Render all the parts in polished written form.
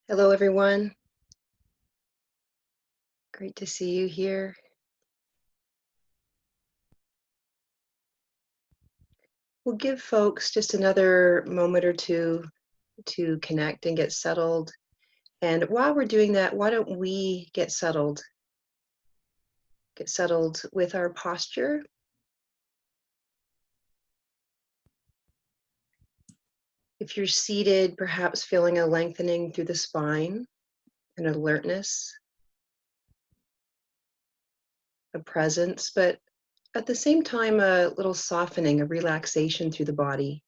Hello, everyone. Great to see you here. We'll give folks just another moment or two to connect and get settled. And while we're doing that, why don't we get settled? Get settled with our posture. If you're seated, perhaps feeling a lengthening through the spine, an alertness, a presence, but at the same time, a little softening, a relaxation through the body.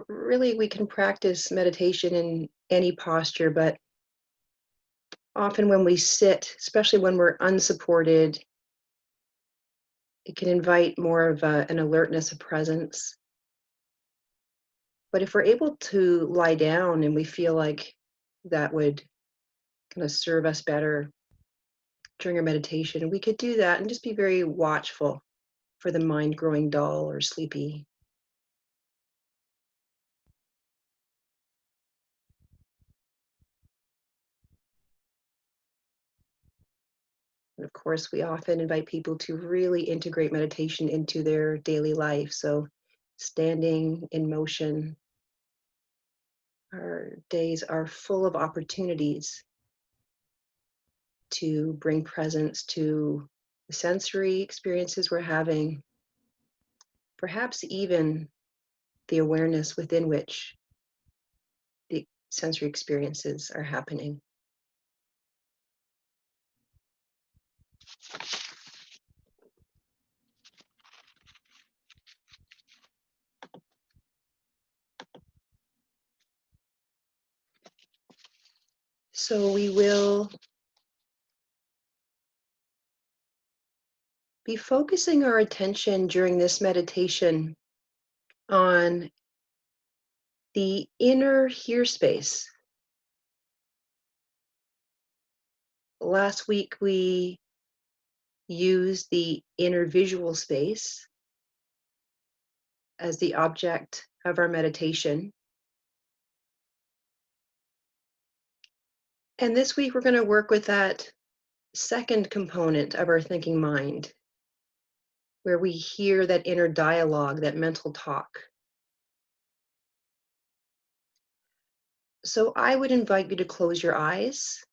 Really, we can practice meditation in any posture, but often when we sit, especially when we're unsupported, it can invite more of an alertness, a presence. But if we're able to lie down and we feel like that would kind of serve us better during our meditation, we could do that and just be very watchful for the mind growing dull or sleepy. And of course, we often invite people to really integrate meditation into their daily life. So, standing in motion, our days are full of opportunities to bring presence to the sensory experiences we're having, perhaps even the awareness within which the sensory experiences are happening. So we will be focusing our attention during this meditation on the inner hear space. Last week we used the inner visual space as the object of our meditation. And this week we're going to work with that second component of our thinking mind, where we hear that inner dialogue, that mental talk. So I would invite you to close your eyes.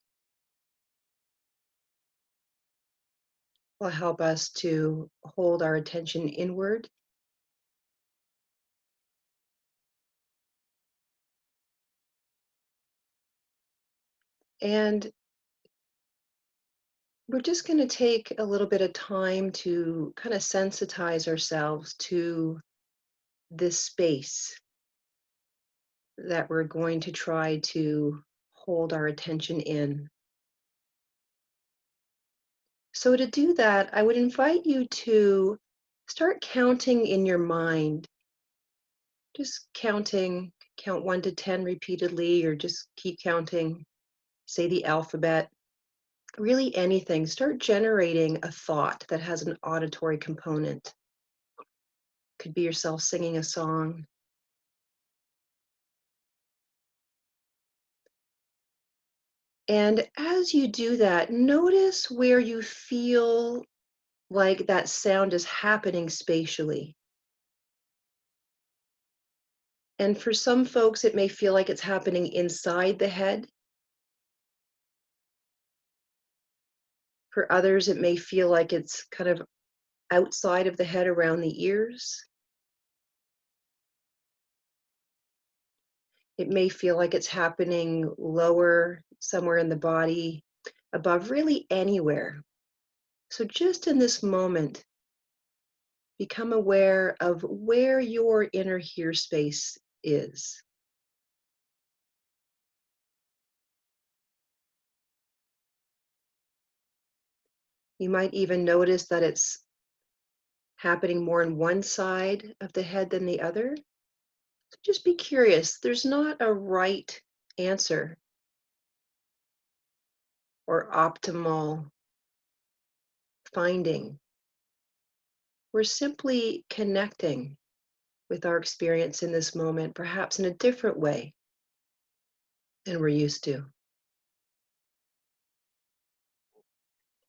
Will help us to hold our attention inward. And we're just going to take a little bit of time to kind of sensitize ourselves to this space that we're going to try to hold our attention in. So, to do that, I would invite you to start counting in your mind, just counting, count 1 to 10 repeatedly, or just keep counting, say the alphabet, really anything. Start generating a thought that has an auditory component. Could be yourself singing a song. And as you do that, notice where you feel like that sound is happening spatially. And for some folks, it may feel like it's happening inside the head. For others, it may feel like it's kind of outside of the head around the ears. It may feel like it's happening lower, somewhere in the body, above, really anywhere. So just in this moment, become aware of where your inner hear space is. You might even notice that it's happening more on one side of the head than the other. So just be curious. There's not a right answer. or optimal finding. We're simply connecting with our experience in this moment, perhaps in a different way than we're used to.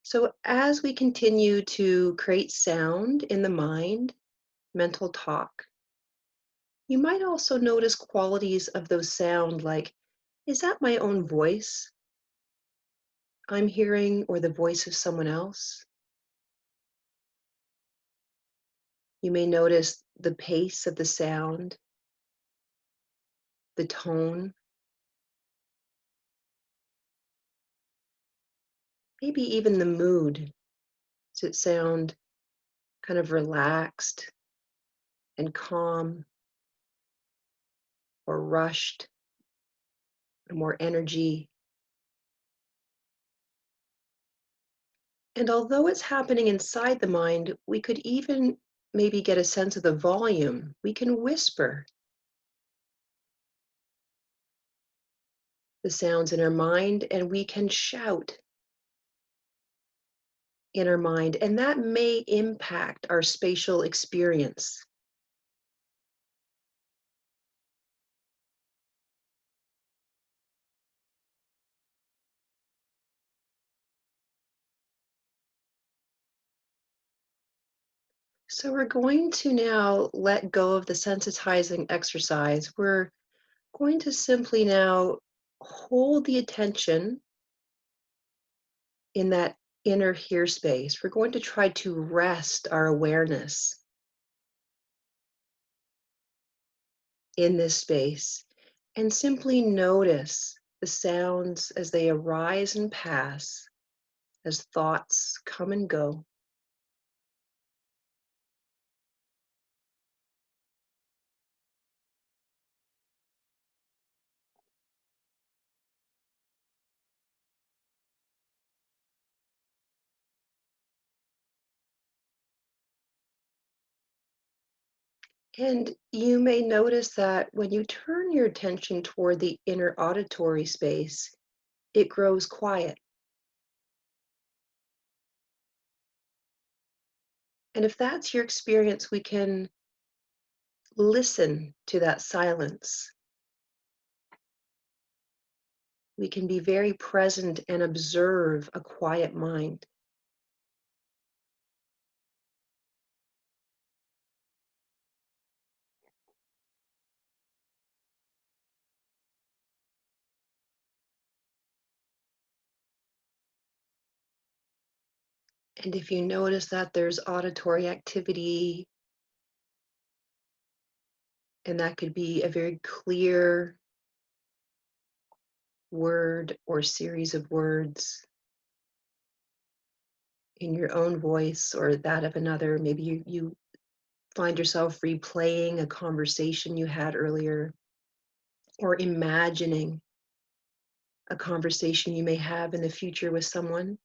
So, as we continue to create sound in the mind, mental talk, you might also notice qualities of those sound like, is that my own voice I'm hearing or the voice of someone else? You may notice the pace of the sound, the tone, maybe even the mood. Does it sound kind of relaxed and calm or rushed or more energy? And although it's happening inside the mind, we could even maybe get a sense of the volume. We can whisper the sounds in our mind and we can shout in our mind, and that may impact our spatial experience. So we're going to now let go of the sensitizing exercise. We're going to simply now hold the attention in that inner here space. We're going to try to rest our awareness in this space and simply notice the sounds as they arise and pass, as thoughts come and go. And you may notice that when you turn your attention toward the inner auditory space, it grows quiet. And if that's your experience, we can listen to that silence. We can be very present and observe a quiet mind. And if you notice that there's auditory activity, and that could be a very clear word or series of words in your own voice or that of another, maybe you find yourself replaying a conversation you had earlier or imagining a conversation you may have in the future with someone.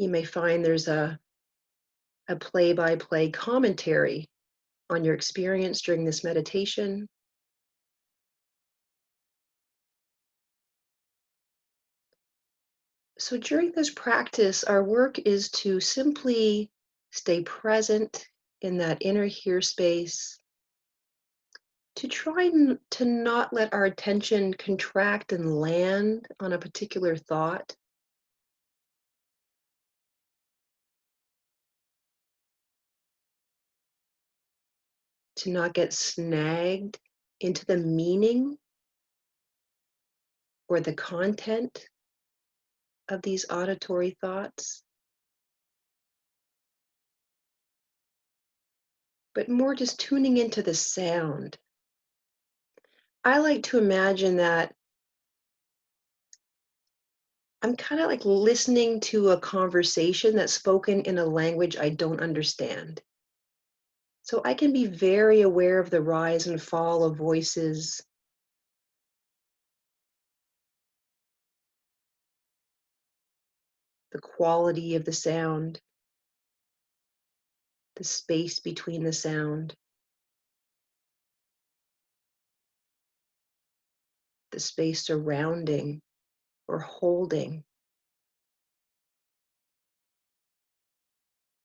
You may find there's a play-by-play commentary on your experience during this meditation. So during this practice, our work is to simply stay present in that inner here space, to try to not let our attention contract and land on a particular thought, to not get snagged into the meaning or the content of these auditory thoughts, but more just tuning into the sound. I like to imagine that I'm kind of like listening to a conversation that's spoken in a language I don't understand. So I can be very aware of the rise and fall of voices, the quality of the sound, the space between the sound. the space surrounding or holding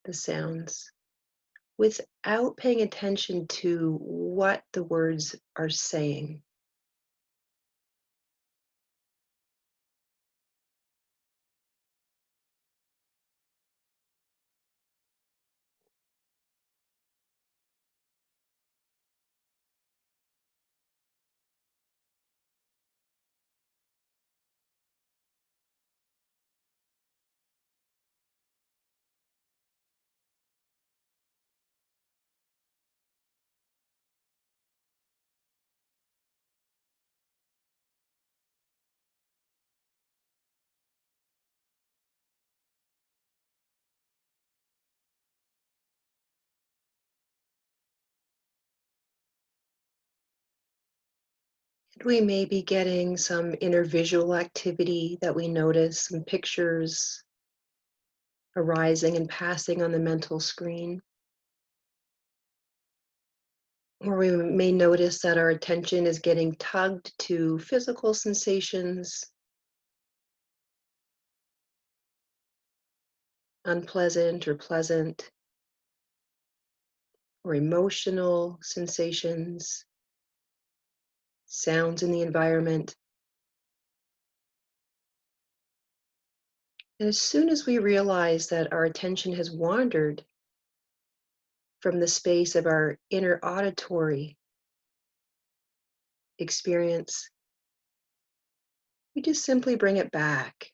the sounds without paying attention to what the words are saying. We may be getting some inner visual activity that we notice, some pictures arising and passing on the mental screen. Or we may notice that our attention is getting tugged to physical sensations, unpleasant or pleasant, or emotional sensations, sounds in the environment. And as soon as we realize that our attention has wandered from the space of our inner auditory experience, we just simply bring it back.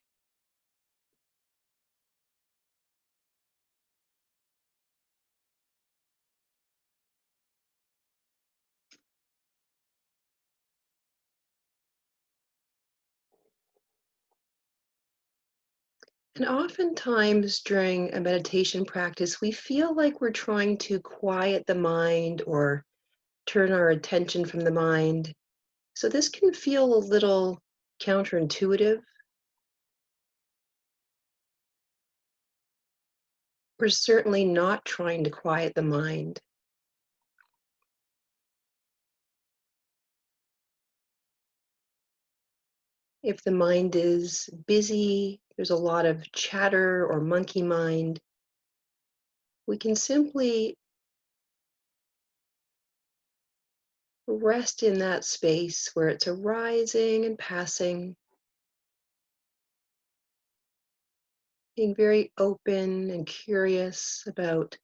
And oftentimes during a meditation practice, we feel like we're trying to quiet the mind or turn our attention from the mind. So this can feel a little counterintuitive. We're certainly not trying to quiet the mind. If the mind is busy, there's a lot of chatter or monkey mind, we can simply rest in that space where it's arising and passing, being very open and curious about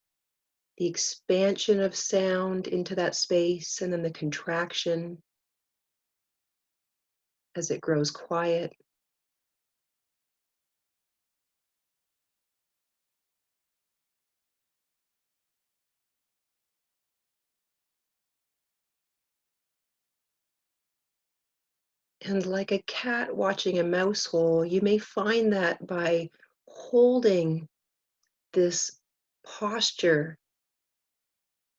the expansion of sound into that space and then the contraction as it grows quiet. And like a cat watching a mouse hole, you may find that by holding this posture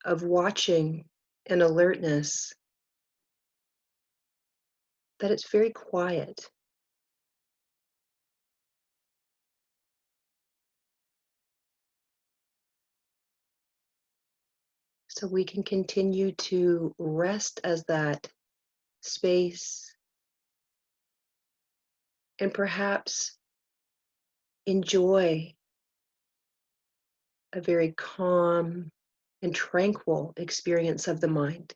of watching and alertness, that it's very quiet. So we can continue to rest as that space and perhaps enjoy a very calm and tranquil experience of the mind.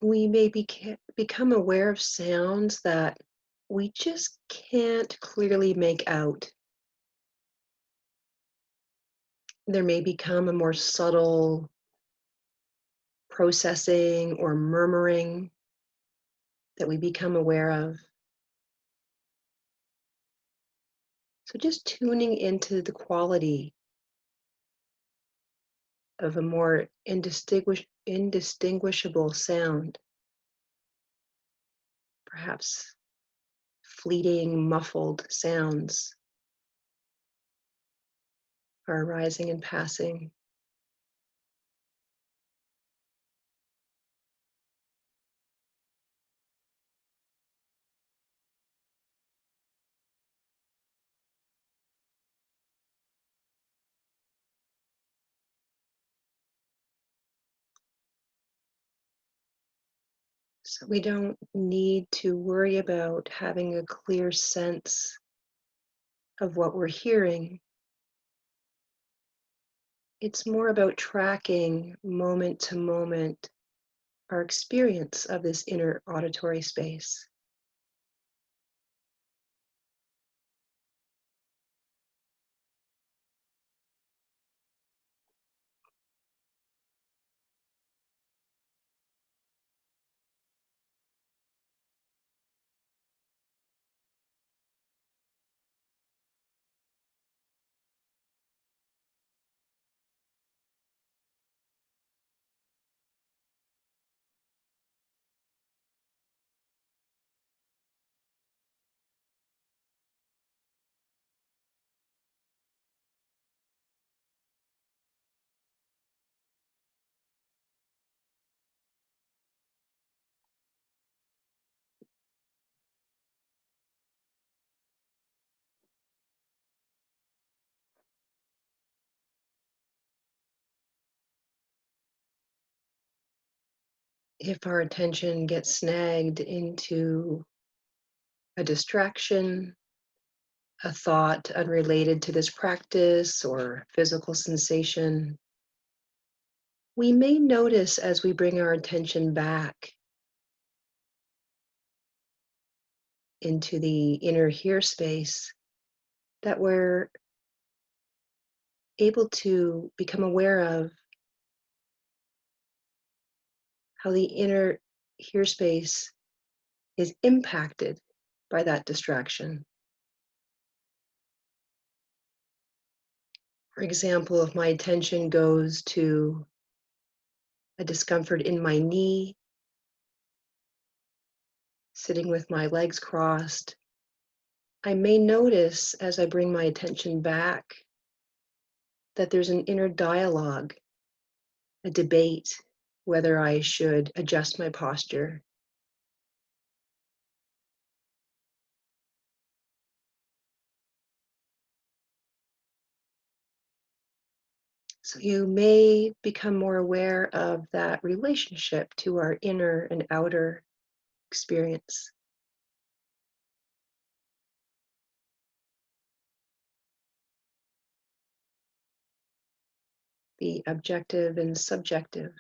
we may become aware of sounds that we just can't clearly make out. There may become a more subtle processing or murmuring that we become aware of. So just tuning into the quality of a more indistinguishable sound, perhaps fleeting, muffled sounds are arising and passing. So we don't need to worry about having a clear sense of what we're hearing. It's more about tracking moment to moment our experience of this inner auditory space. If our attention gets snagged into a distraction, a thought unrelated to this practice or physical sensation, we may notice as we bring our attention back into the inner here space that we're able to become aware of how the inner here space is impacted by that distraction. For example, if my attention goes to a discomfort in my knee, sitting with my legs crossed, I may notice as I bring my attention back that there's an inner dialogue, a debate, whether I should adjust my posture. So you may become more aware of that relationship to our inner and outer experience, the objective and subjective.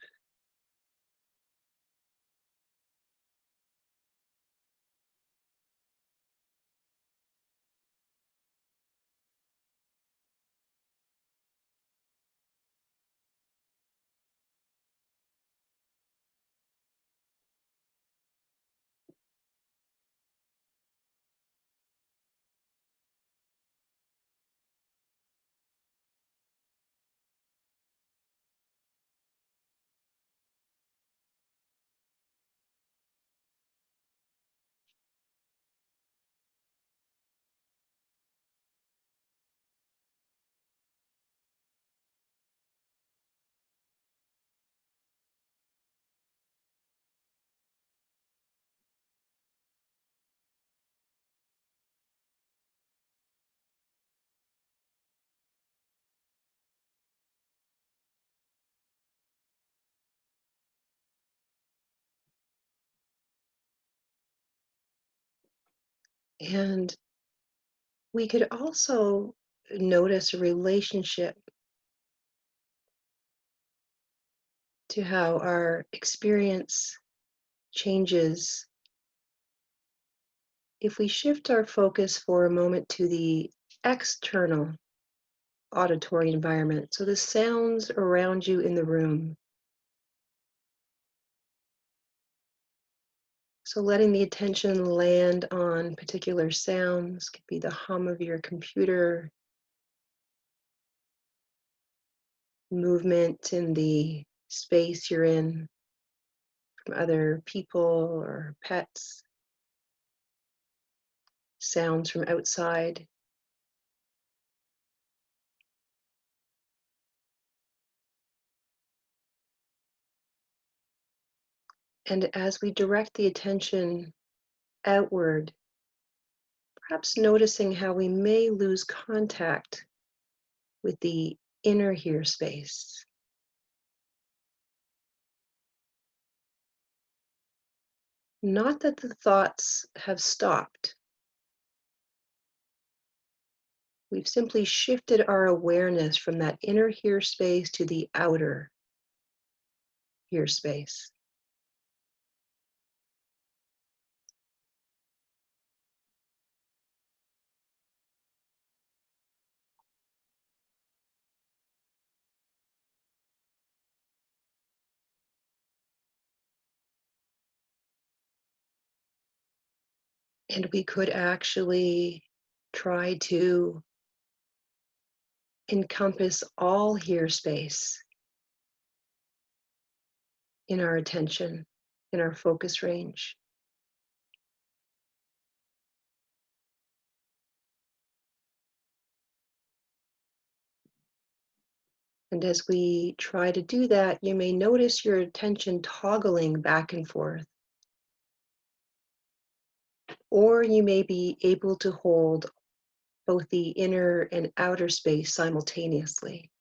And we could also notice a relationship to how our experience changes if we shift our focus for a moment to the external auditory environment, so the sounds around you in the room. So letting the attention land on particular sounds, could be the hum of your computer, movement in the space you're in from other people or pets, sounds from outside. And as we direct the attention outward, perhaps noticing how we may lose contact with the inner here space. Not that the thoughts have stopped. We've simply shifted our awareness from that inner here space to the outer here space. And we could actually try to encompass all here space in our attention, in our focus range. And as we try to do that, you may notice your attention toggling back and forth, or you may be able to hold both the inner and outer space simultaneously.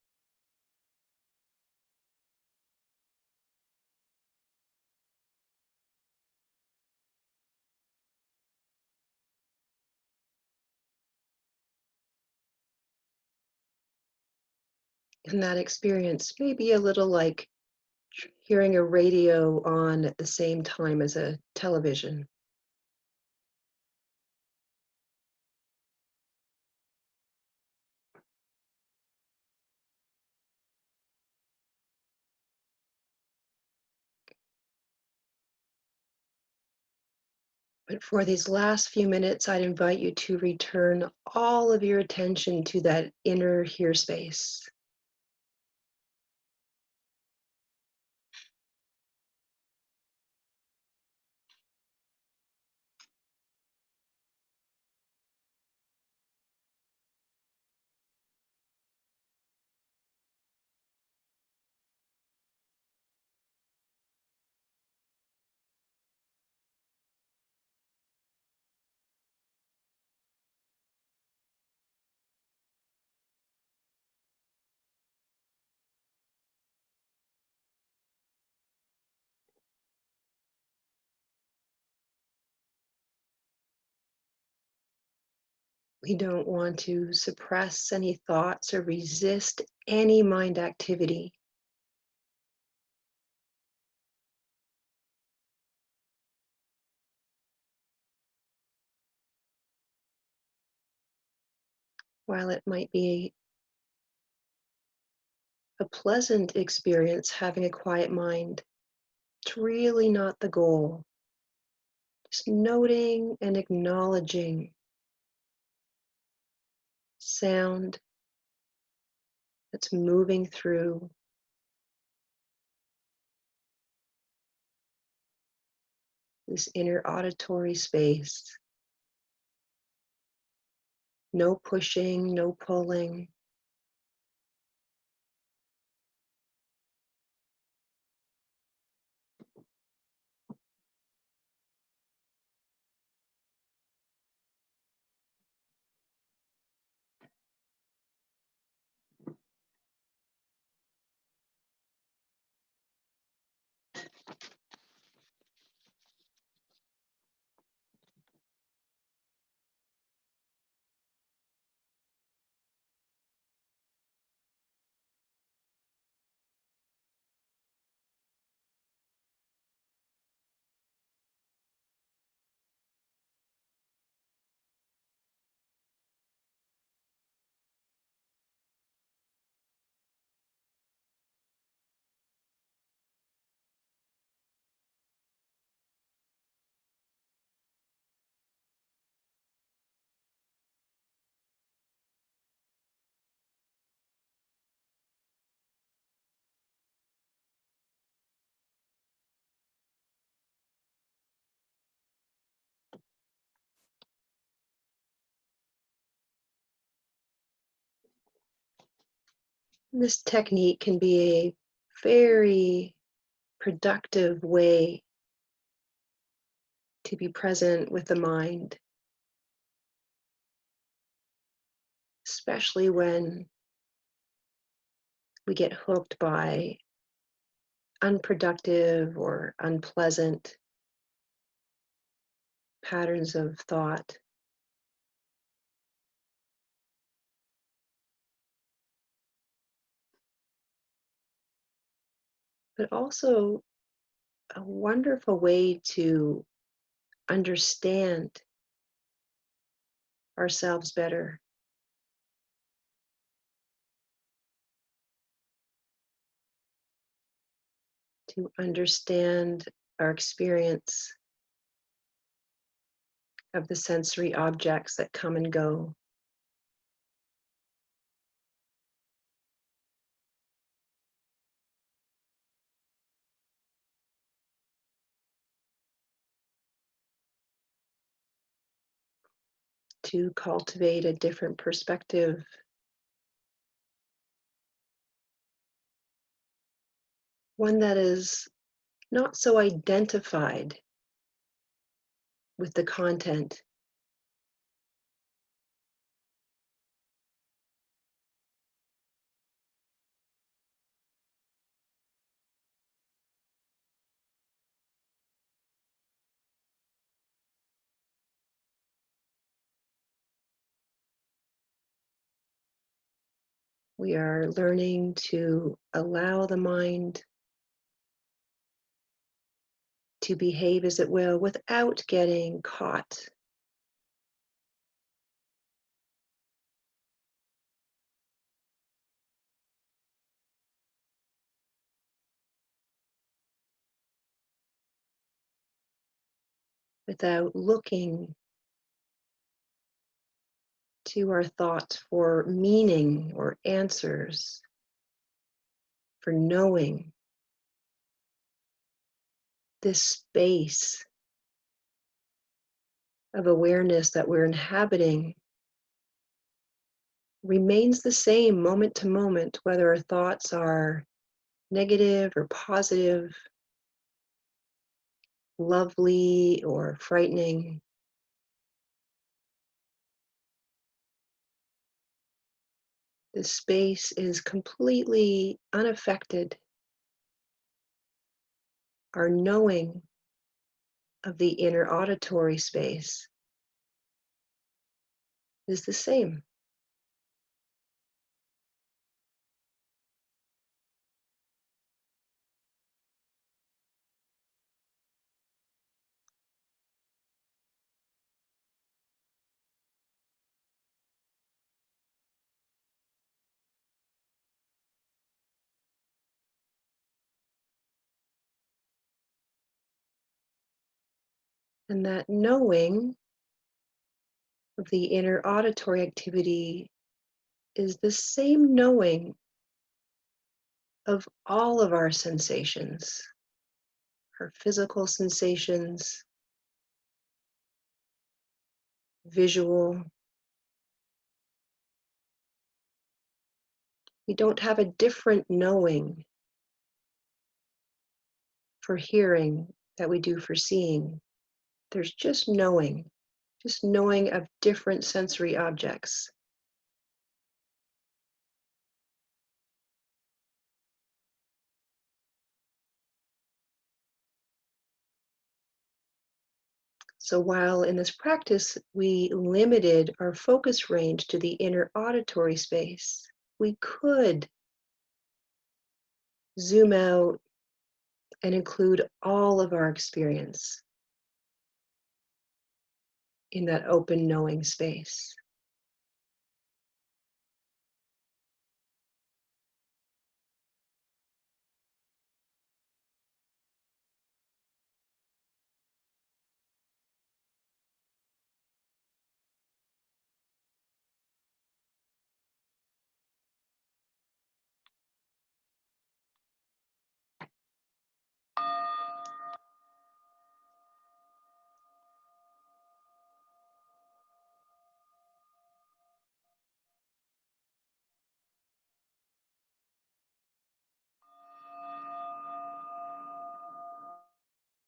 And that experience may be a little like hearing a radio on at the same time as a television. But for these last few minutes, I'd invite you to return all of your attention to that inner here space. We don't want to suppress any thoughts or resist any mind activity. While it might be a pleasant experience having a quiet mind, it's really not the goal. Just noting and acknowledging sound that's moving through this inner auditory space. No pushing, no pulling. This technique can be a very productive way to be present with the mind, especially when we get hooked by unproductive or unpleasant patterns of thought. But also a wonderful way to understand ourselves better, to understand our experience of the sensory objects that come and go, to cultivate a different perspective, one that is not so identified with the content. We are learning to allow the mind to behave as it will without getting caught, without looking to our thoughts for meaning or answers, for knowing. This space of awareness that we're inhabiting remains the same moment to moment, whether our thoughts are negative or positive, lovely or frightening. This space is completely unaffected. Our knowing of the inner auditory space is the same. And that knowing of the inner auditory activity is the same knowing of all of our sensations, our physical sensations, visual. We don't have a different knowing for hearing that we do for seeing. There's just knowing of different sensory objects. So while in this practice we limited our focus range to the inner auditory space, we could zoom out and include all of our experience in that open knowing space.